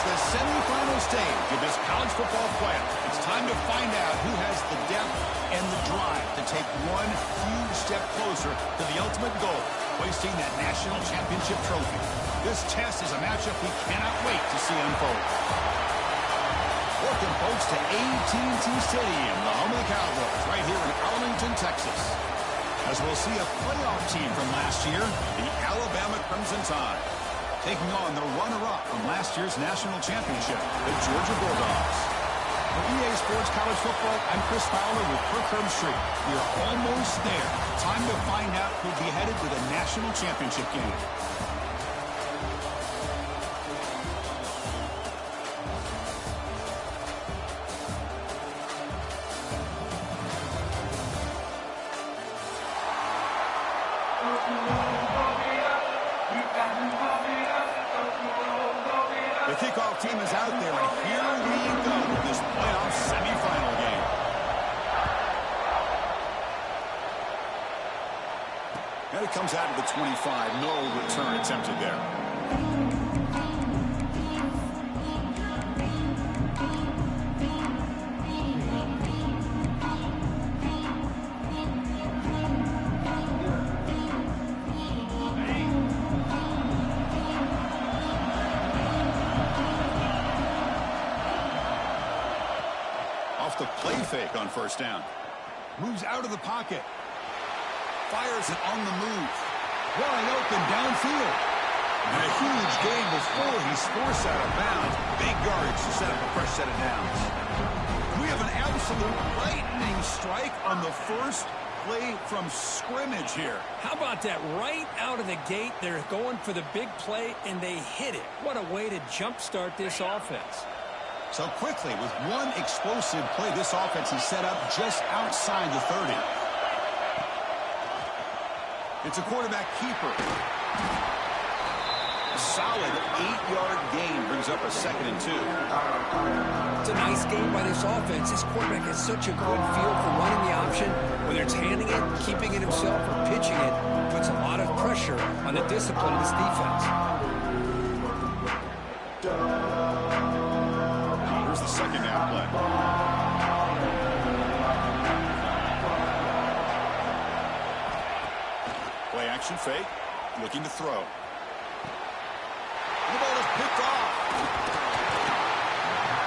the semifinal stage of this college football playoff. It's time to find out who has the depth and the drive to take one huge step closer to the ultimate goal, hoisting that national championship trophy. This test is a matchup we cannot wait to see unfold. Welcome, folks, to R2NC Stadium, the home of the Cowboys, right here in Arlington, Texas. As we'll see a playoff team from last year, the Alabama Crimson Tide, taking on the runner-up from last year's national championship, the Georgia Bulldogs. For EA Sports College Football, I'm Chris Fowler with Kirk Herbstreit. We are almost there. Time to find out who'll be headed to the national championship game. The kickoff team is out there, and here we go with this playoff semifinal game. And it comes out of the 25. No return attempted there. The play fake on first down. Moves out of the pocket. Fires it on the move. Wide open downfield. And a huge gain before he's forced out of bounds. Big yardage to set up a fresh set of downs. We have an absolute lightning strike on the first play from scrimmage here. How about that? Right out of the gate, they're going for the big play, and they hit it. What a way to jumpstart this offense. So quickly, with one explosive play, this offense is set up just outside the 30. It's a quarterback keeper. A solid 8-yard gain brings up a 2nd and 2. It's a nice game by this offense. This quarterback has such a good feel for running the option. Whether it's handing it, keeping it himself, or pitching it, puts a lot of pressure on the discipline of this defense. The second down play. Play action fake. Looking to throw. The ball is picked off.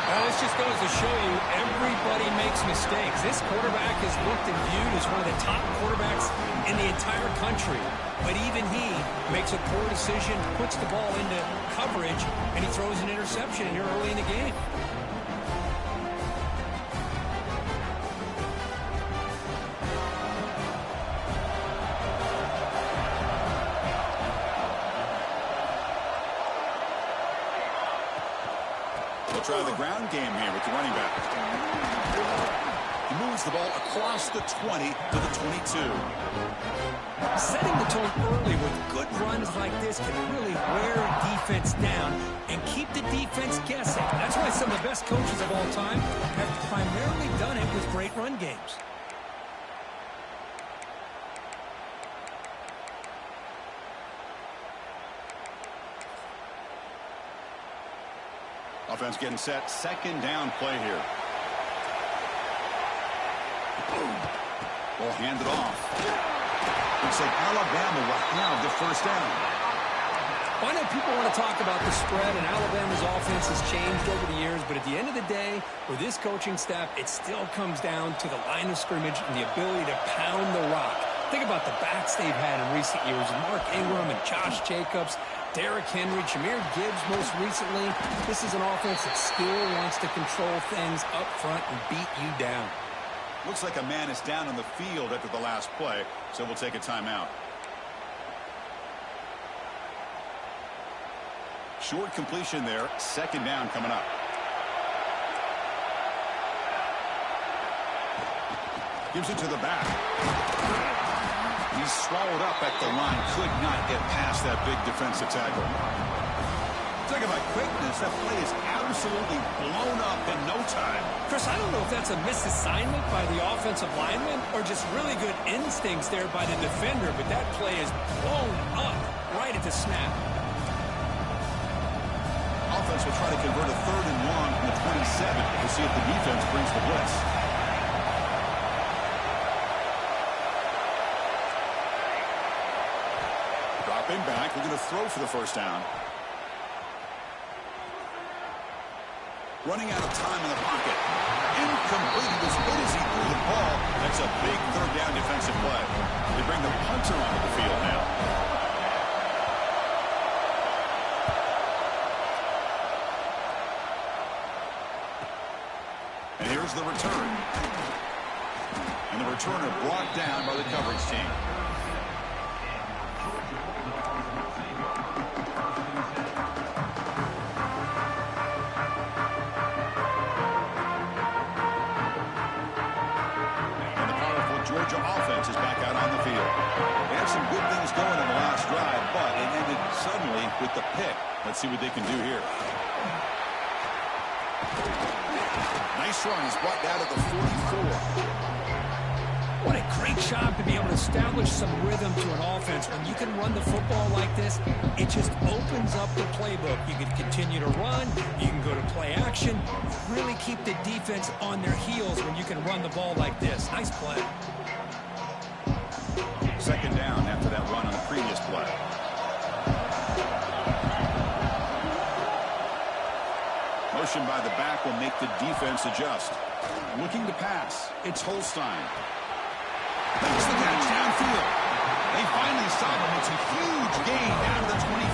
Well, this just goes to show you everybody makes mistakes. This quarterback is looked and viewed as one of the top quarterbacks in the entire country. But even he makes a poor decision, puts the ball into coverage, and he throws an interception here early in the game. Try the ground game here with the running back. He moves the ball across the 20 to the 22. Setting the tone early with good runs like this can really wear defense down and keep the defense guessing. That's why some of the best coaches of all time have primarily done it with great run games. Offense getting set. 2nd down play here. Ball handed off. Looks like Alabama will have the first down. I know people want to talk about the spread, and Alabama's offense has changed over the years, but at the end of the day, with this coaching staff, it still comes down to the line of scrimmage and the ability to pound the rock. Think about the backs they've had in recent years, Mark Ingram and Josh Jacobs, Derrick Henry, Jahmyr Gibbs most recently. This is an offense that still wants to control things up front and beat you down. Looks like a man is down on the field after the last play, so we'll take a timeout. Short completion there. 2nd down coming up. Gives it to the back. He's swallowed up at the line. Could not get past that big defensive tackle. Talk about quickness. That play is absolutely blown up in no time. Chris, I don't know if that's a misassignment by the offensive lineman or just really good instincts there by the defender, but that play is blown up right at the snap. offense will try to convert a 3rd and long from the 27. We'll see if the defense brings the blitz. Dropping back, looking to throw for the first down. Running out of time in the pocket. Incomplete. As good as he threw the ball, that's a big 3rd down defensive play. They bring the punter onto the field now. And here's the return. And the returner brought down by the coverage team. Georgia offense is back out on the field. They had some good things going in the last drive, but it ended suddenly with the pick. Let's see what they can do here. Nice run. He's brought down to the 44. What a great job to be able to establish some rhythm to an offense. When you can run the football like this, it just opens up the playbook. You can continue to run. You can go to play action. Really keep the defense on their heels when you can run the ball like this. Nice play. 2nd down after that run on the previous play. Motion by the back will make the defense adjust. Looking to pass. It's Holstein. Makes the catch downfield. They finally stop him. It's a huge gain down to the 23.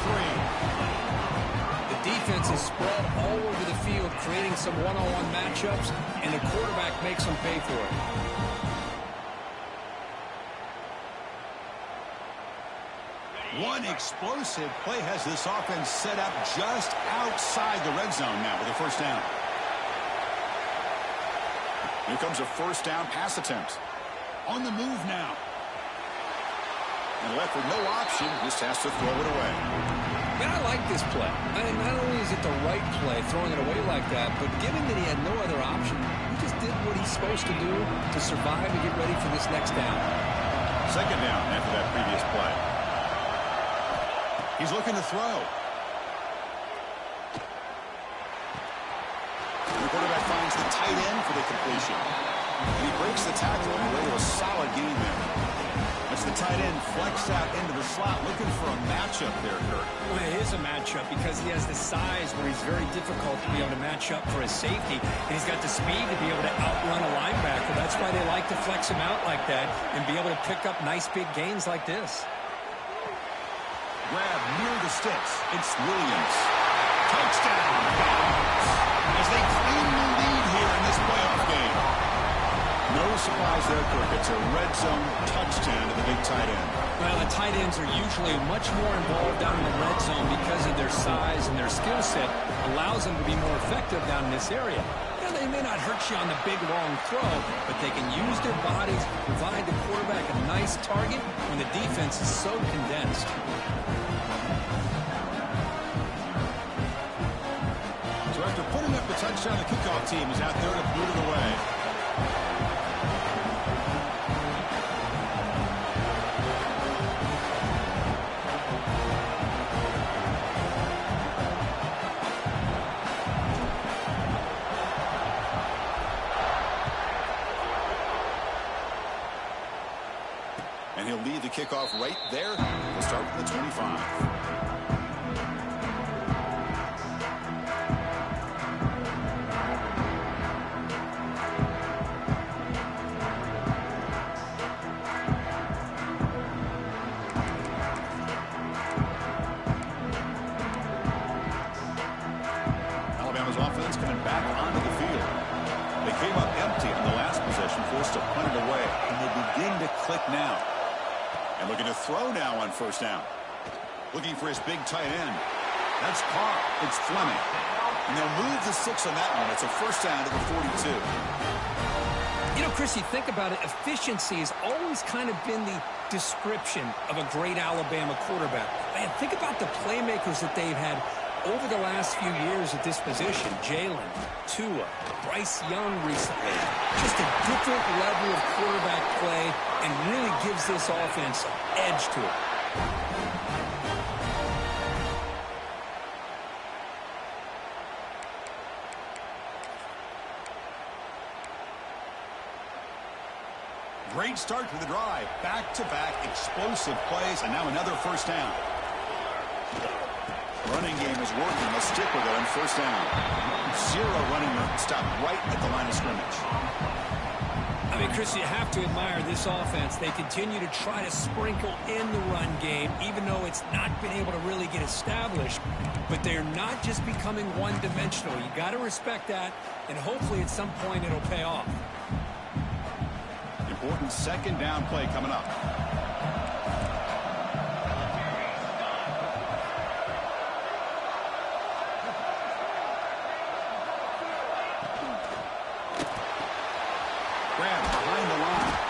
The defense is spread all over the field, creating some one-on-one matchups, and the quarterback makes them pay for it. One explosive play has this offense set up just outside the red zone now with a first down. Here comes a first down pass attempt. On the move now. And left with no option, just has to throw it away. Man, I like this play. I mean, not only is it the right play, throwing it away like that, but given that he had no other option, he just did what he's supposed to do to survive and get ready for this next down. 2nd down after that previous play. He's looking to throw. And the quarterback finds the tight end for the completion. And he breaks the tackle and lay a solid game there. That's the tight end flexed out into the slot, looking for a matchup there, Kurt. Well, it is a matchup because he has the size where he's very difficult to be able to match up for his safety, and he's got the speed to be able to outrun a linebacker. That's why they like to flex him out like that and be able to pick up nice big gains like this. Grab near the sticks. It's Williams. Touchdown, Dogs, as they claim the lead here in this playoff game. No surprise there, Kirk. It's a red zone touchdown to the big tight end. Well, the tight ends are usually much more involved down in the red zone because of their size and their skill set allows them to be more effective down in this area. Now, they may not hurt you on the big, long throw, but they can use their bodies, provide the quarterback a nice target when the defense is so condensed. So after putting up the touchdown, the kickoff team is out there to boot it away. And he'll lead the kickoff right there. We'll start with the 25. Alabama's offense coming back onto the field. They came up empty on the last possession, forced to punt it away, and they begin to click now. And looking to throw now on first down. Looking for his big tight end. That's Carr. It's Fleming. And they'll move the 6 on that one. It's a first down to the 42. You know, Chris, you think about it, efficiency has always kind of been the description of a great Alabama quarterback. Man, think about the playmakers that they've had over the last few years at this position. Jalen, Tua, Bryce Young recently. Just a different level of quarterback play and really gives this offense an edge to it. So great start to the drive. Back-to-back explosive plays, and now another first down. Running game is working. They'll stick with it on first down. Zero running room. Stop right at the line of scrimmage. I mean, Chris, you have to admire this offense. They continue to try to sprinkle in the run game, even though it's not been able to really get established. But they're not just becoming one-dimensional. You got to respect that, and hopefully at some point it'll pay off. Important second down play coming up.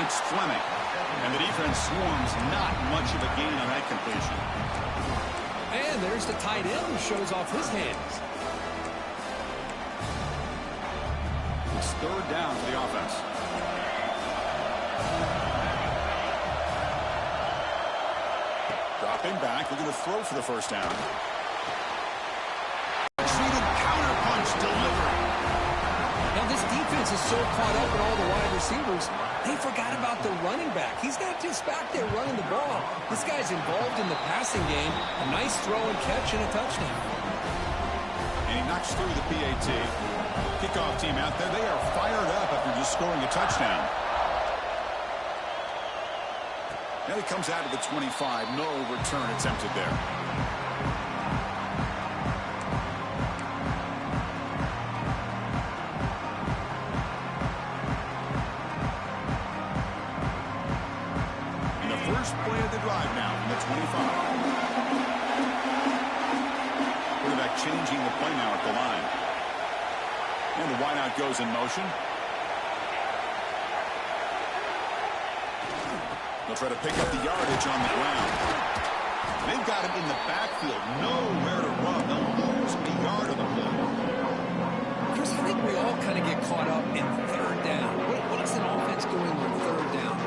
It's Fleming. And the defense swarms, not much of a gain on that completion. And there's the tight end who shows off his hands. It's third down for the offense. Dropping back, looking to throw for the first down. Cheated counter punch delivered. Now this defense is so caught up in all the wide receivers, they forgot about the running back. He's not just back there running the ball. This guy's involved in the passing game. A nice throw and catch and a touchdown. And he knocks through the PAT. Kickoff team out there. They are fired up after just scoring a touchdown. Now he comes out of the 25. No return attempted there. First play of the drive now from the 25. Quarterback changing the play now at the line. And the wideout goes in motion. They'll try to pick up the yardage on the ground. They've got him in the backfield. Nowhere to run. They'll lose a yard of the play. Chris, I think we all kind of get caught up in third down. What is an offense doing on third down?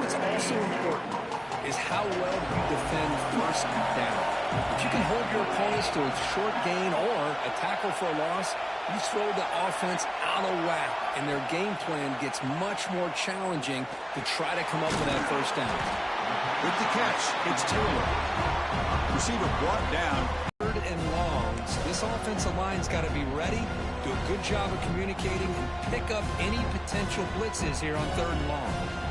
What's also important is how well you defend first down. If you can hold your opponents to a short gain or a tackle for a loss, you throw the offense out of whack, and their game plan gets much more challenging to try to come up with that first down. With the catch, it's Taylor. Receiver brought down. Third and long. So this offensive line's got to be ready, do a good job of communicating, and pick up any potential blitzes here on third and long.